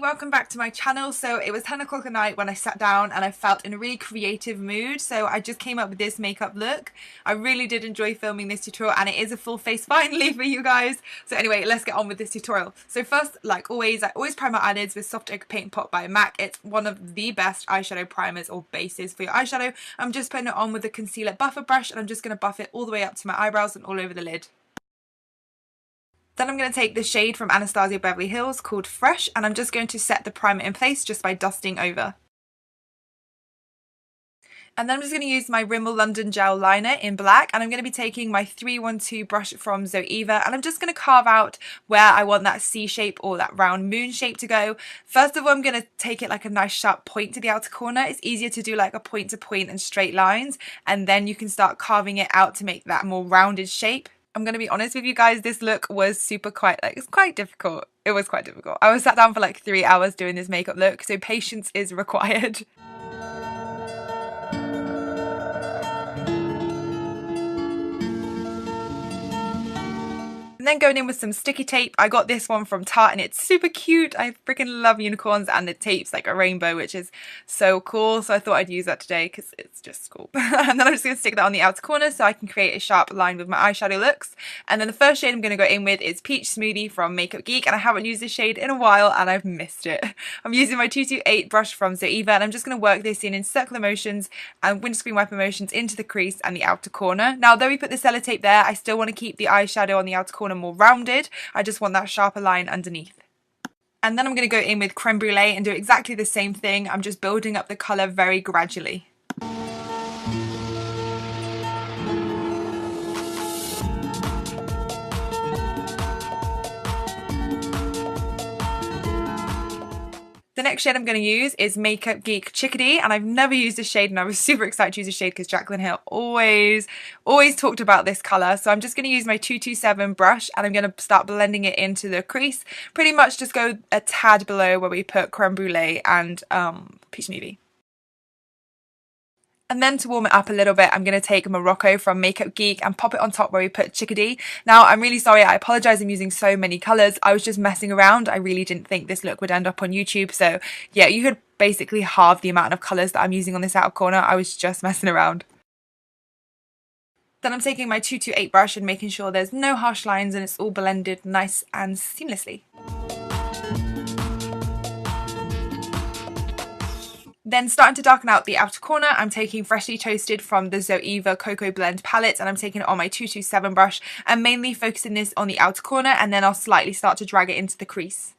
Welcome back to my channel. So it was 10 o'clock at night when I sat down and I felt in a really creative mood, so I just came up with this makeup look. I really did enjoy filming this tutorial and it is a full face finally for you guys. So anyway, let's get on with this tutorial. So first, like always, I always prime my eyelids with Soft Ochre Paint Pot by MAC. It's one of the best eyeshadow primers or bases for your eyeshadow. I'm just putting it on with the concealer buffer brush and I'm just going to buff it all the way up to my eyebrows and all over the lid. Then I'm going to take the shade from Anastasia Beverly Hills called Fresh and I'm just going to set the primer in place just by dusting over. And then I'm just going to use my Rimmel London Gel Liner in black and I'm going to be taking my 312 brush from Zoeva and I'm just going to carve out where I want that C shape or that round moon shape to go. First of all, I'm going to take it like a nice sharp point to the outer corner. It's easier to do like a point to point and straight lines, and then you can start carving it out to make that more rounded shape. I'm going to be honest with you guys, this look was it's quite difficult. It was quite difficult. I was sat down for like 3 hours doing this makeup look, so patience is required. And then going in with some sticky tape. I got this one from Tarte and it's super cute. I freaking love unicorns and the tape's like a rainbow, which is so cool. So I thought I'd use that today because it's just cool. And then I'm just going to stick that on the outer corner so I can create a sharp line with my eyeshadow looks. And then the first shade I'm going to go in with is Peach Smoothie from Makeup Geek, and I haven't used this shade in a while and I've missed it. I'm using my 228 brush from Zoeva and I'm just going to work this in circular motions and windscreen wiper motions into the crease and the outer corner. Now, though we put the sellotape there, I still want to keep the eyeshadow on the outer corner more rounded. I just want that sharper line underneath. And then I'm going to go in with Creme Brulee and do exactly the same thing. I'm just building up the colour very gradually. The next shade I'm going to use is Makeup Geek Chickadee, and I've never used this shade and I was super excited to use this shade because Jaclyn Hill always talked about this colour. So I'm just going to use my 227 brush and I'm going to start blending it into the crease. Pretty much just go a tad below where we put Creme Brulee and Peach Smoothie. And then to warm it up a little bit, I'm going to take Morocco from Makeup Geek and pop it on top where we put Chickadee. Now, I'm really sorry, I apologise I'm using so many colours. I was just messing around. I really didn't think this look would end up on YouTube. So yeah, you could basically halve the amount of colours that I'm using on this outer corner. I was just messing around. Then I'm taking my 228 brush and making sure there's no harsh lines and it's all blended nice and seamlessly. Then starting to darken out the outer corner, I'm taking Freshly Toasted from the Zoeva Cocoa Blend palette and I'm taking it on my 227 brush and mainly focusing this on the outer corner, and then I'll slightly start to drag it into the crease.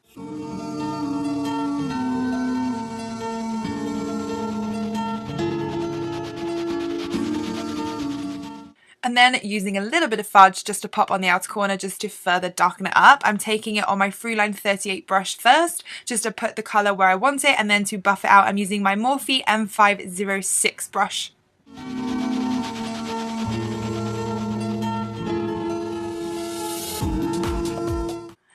And then using a little bit of fudge just to pop on the outer corner just to further darken it up, I'm taking it on my Fruline 38 brush first just to put the colour where I want it, and then to buff it out I'm using my Morphe M506 brush.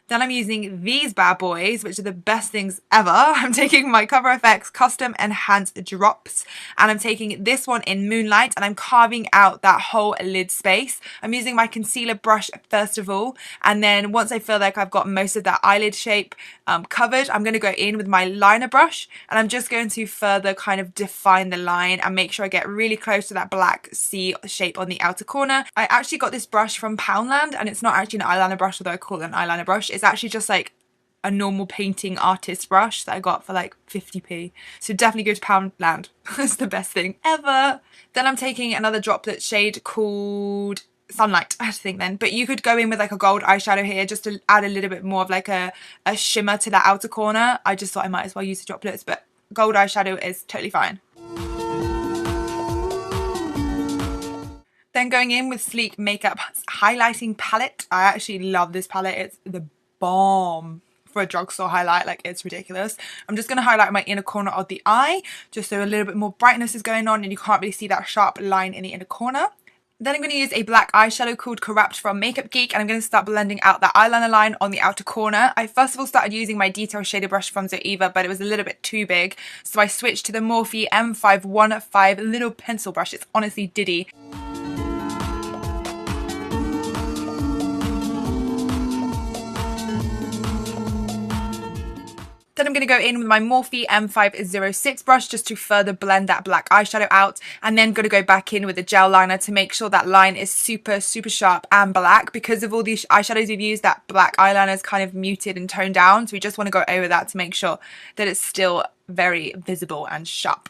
Then I'm using these bad boys, which are the best things ever. I'm taking my Cover FX Custom Enhanced Drops and I'm taking this one in Moonlight and I'm carving out that whole lid space. I'm using my concealer brush first of all, and then once I feel like I've got most of that eyelid shape covered, I'm going to go in with my liner brush and I'm just going to further kind of define the line and make sure I get really close to that black C shape on the outer corner. I actually got this brush from Poundland and it's not actually an eyeliner brush, although I call it an eyeliner brush. It's actually just like a normal painting artist brush that I got for like 50p. So definitely go to Poundland. It's the best thing ever. Then I'm taking another droplet shade called Sunlight, I have to think then. But you could go in with like a gold eyeshadow here just to add a little bit more of like a shimmer to that outer corner. I just thought I might as well use the droplets, but gold eyeshadow is totally fine. Then going in with Sleek Makeup Highlighting Palette. I actually love this palette. It's the bomb for a drugstore highlight, like it's ridiculous. I'm just going to highlight my inner corner of the eye just so a little bit more brightness is going on and you can't really see that sharp line in the inner corner. Then I'm going to use a black eyeshadow called Corrupt from Makeup Geek, and I'm going to start blending out that eyeliner line on the outer corner. I first of all started using my detail shader brush from Zoeva, but it was a little bit too big, so I switched to the Morphe M515 little pencil brush. It's honestly diddy. Then I'm going to go in with my Morphe M506 brush just to further blend that black eyeshadow out, and then going to go back in with a gel liner to make sure that line is super sharp and black. Because of all these eyeshadows we've used, that black eyeliner is kind of muted and toned down, so we just want to go over that to make sure that it's still very visible and sharp.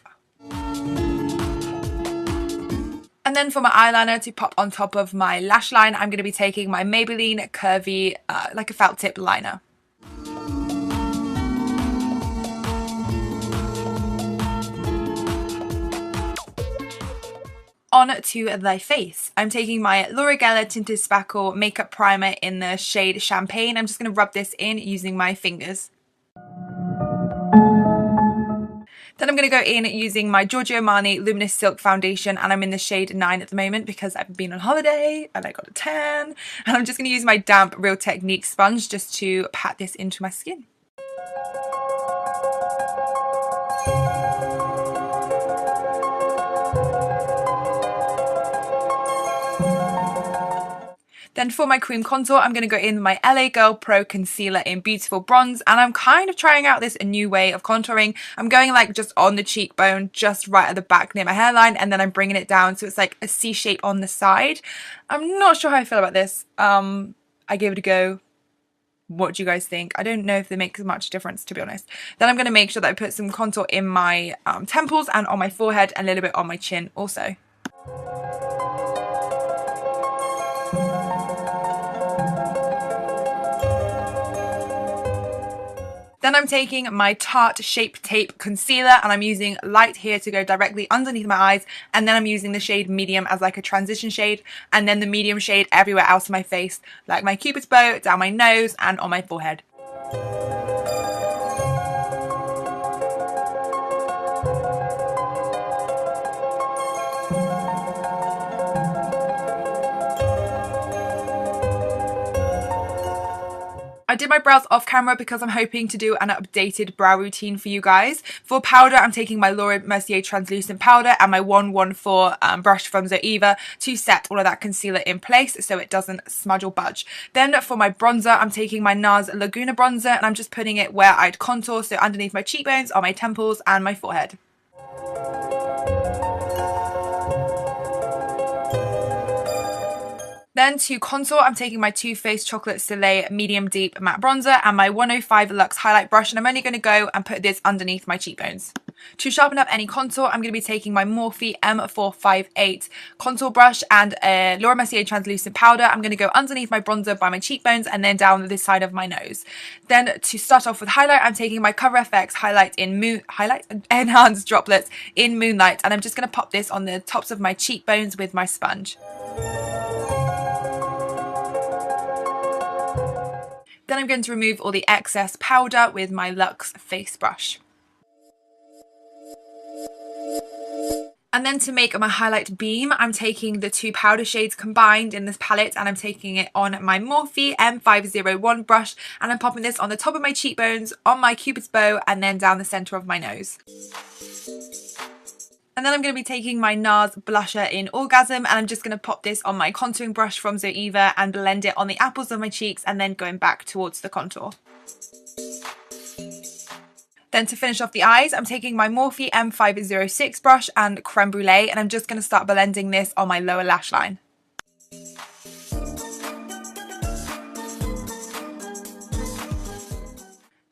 And then for my eyeliner to pop on top of my lash line, I'm going to be taking my Maybelline Curvy like a felt tip liner. On to the face. I'm taking my Laura Geller Tinted Spackle Makeup Primer in the shade Champagne. I'm just going to rub this in using my fingers. Then I'm going to go in using my Giorgio Armani Luminous Silk Foundation, and I'm in the shade 9 at the moment because I've been on holiday and I got a tan. And I'm just going to use my damp Real Technique sponge just to pat this into my skin. Then for my cream contour, I'm going to go in with my LA Girl Pro Concealer in Beautiful Bronze, and I'm kind of trying out this new way of contouring. I'm going like just on the cheekbone, just right at the back near my hairline, and then I'm bringing it down so it's like a C shape on the side. I'm not sure how I feel about this. I gave it a go. What do you guys think? I don't know if it makes much difference, to be honest. Then I'm going to make sure that I put some contour in my temples and on my forehead, and a little bit on my chin also. Then I'm taking my Tarte Shape Tape Concealer, and I'm using light here to go directly underneath my eyes, and then I'm using the shade Medium as like a transition shade, and then the medium shade everywhere else in my face, like my Cupid's bow, down my nose, and on my forehead. I did my brows off camera because I'm hoping to do an updated brow routine for you guys. For powder, I'm taking my Laura Mercier translucent powder and my 114 brush from Zoeva to set all of that concealer in place so it doesn't smudge or budge. Then for my bronzer, I'm taking my NARS Laguna bronzer, and I'm just putting it where I'd contour, so underneath my cheekbones, on my temples and my forehead. Then to contour, I'm taking my Too Faced Chocolate Soleil Medium Deep Matte Bronzer and my 105 Luxe Highlight Brush, and I'm only going to go and put this underneath my cheekbones. To sharpen up any contour, I'm going to be taking my Morphe M458 contour brush and a Laura Mercier translucent powder. I'm going to go underneath my bronzer by my cheekbones and then down this side of my nose. Then to start off with highlight, I'm taking my Cover FX Highlight Enhanced Droplets in Moonlight, and I'm just going to pop this on the tops of my cheekbones with my sponge. Then I'm going to remove all the excess powder with my Luxe face brush. And then to make my highlight beam, I'm taking the two powder shades combined in this palette, and I'm taking it on my Morphe M501 brush, and I'm popping this on the top of my cheekbones, on my Cupid's bow, and then down the centre of my nose. And then I'm going to be taking my NARS blusher in Orgasm, and I'm just going to pop this on my contouring brush from Zoeva and blend it on the apples of my cheeks, and then going back towards the contour. Then to finish off the eyes, I'm taking my Morphe M506 brush and Creme Brulee, and I'm just going to start blending this on my lower lash line.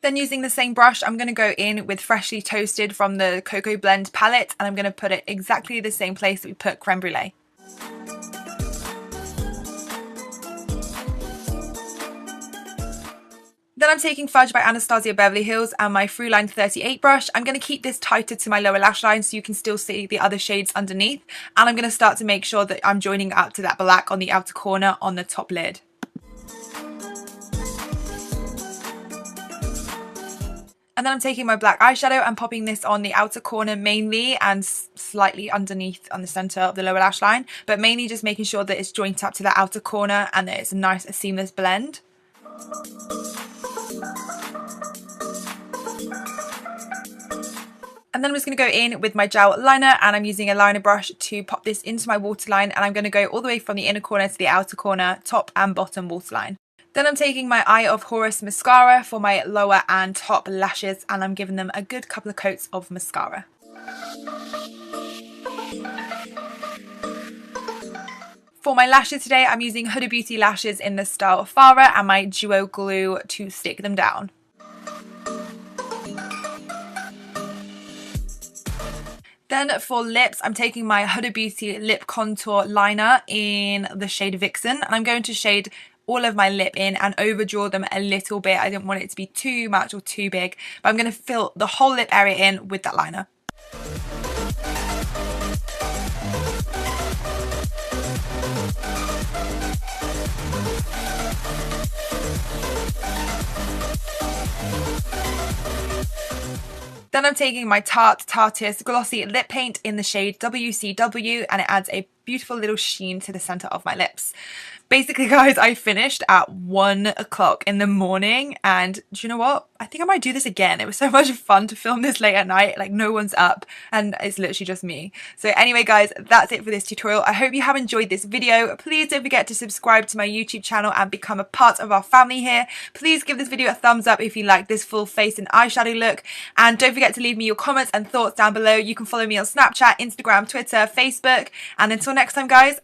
Then using the same brush, I'm going to go in with Freshly Toasted from the Cocoa Blend palette, and I'm going to put it exactly the same place that we put Creme Brulee. Then I'm taking Fudge by Anastasia Beverly Hills and my Fruline 38 brush. I'm going to keep this tighter to my lower lash line so you can still see the other shades underneath, and I'm going to start to make sure that I'm joining up to that black on the outer corner on the top lid. And then I'm taking my black eyeshadow and popping this on the outer corner mainly, and slightly underneath on the center of the lower lash line, but mainly just making sure that it's joined up to the outer corner and that it's a nice seamless blend. And then I'm just going to go in with my gel liner, and I'm using a liner brush to pop this into my waterline, and I'm going to go all the way from the inner corner to the outer corner, top and bottom waterline. Then I'm taking my Eye of Horus mascara for my lower and top lashes, and I'm giving them a good couple of coats of mascara. For my lashes today, I'm using Huda Beauty lashes in the style Farah and my Duo Glue to stick them down. Then for lips, I'm taking my Huda Beauty lip contour liner in the shade Vixen, and I'm going to shade all of my lip in and overdraw them a little bit. I didn't want it to be too much or too big, but I'm going to fill the whole lip area in with that liner. Then I'm taking my Tarte Tarteist Glossy Lip Paint in the shade WCW, and it adds a beautiful little sheen to the centre of my lips. Basically, guys, I finished at 1 o'clock in the morning, and do you know what? I think I might do this again. It was so much fun to film this late at night, like no one's up, and it's literally just me. So anyway, guys, that's it for this tutorial. I hope you have enjoyed this video. Please don't forget to subscribe to my YouTube channel and become a part of our family here. Please give this video a thumbs up if you like this full face and eyeshadow look, and don't forget to leave me your comments and thoughts down below. You can follow me on Snapchat, Instagram, Twitter, Facebook, and until next time, guys.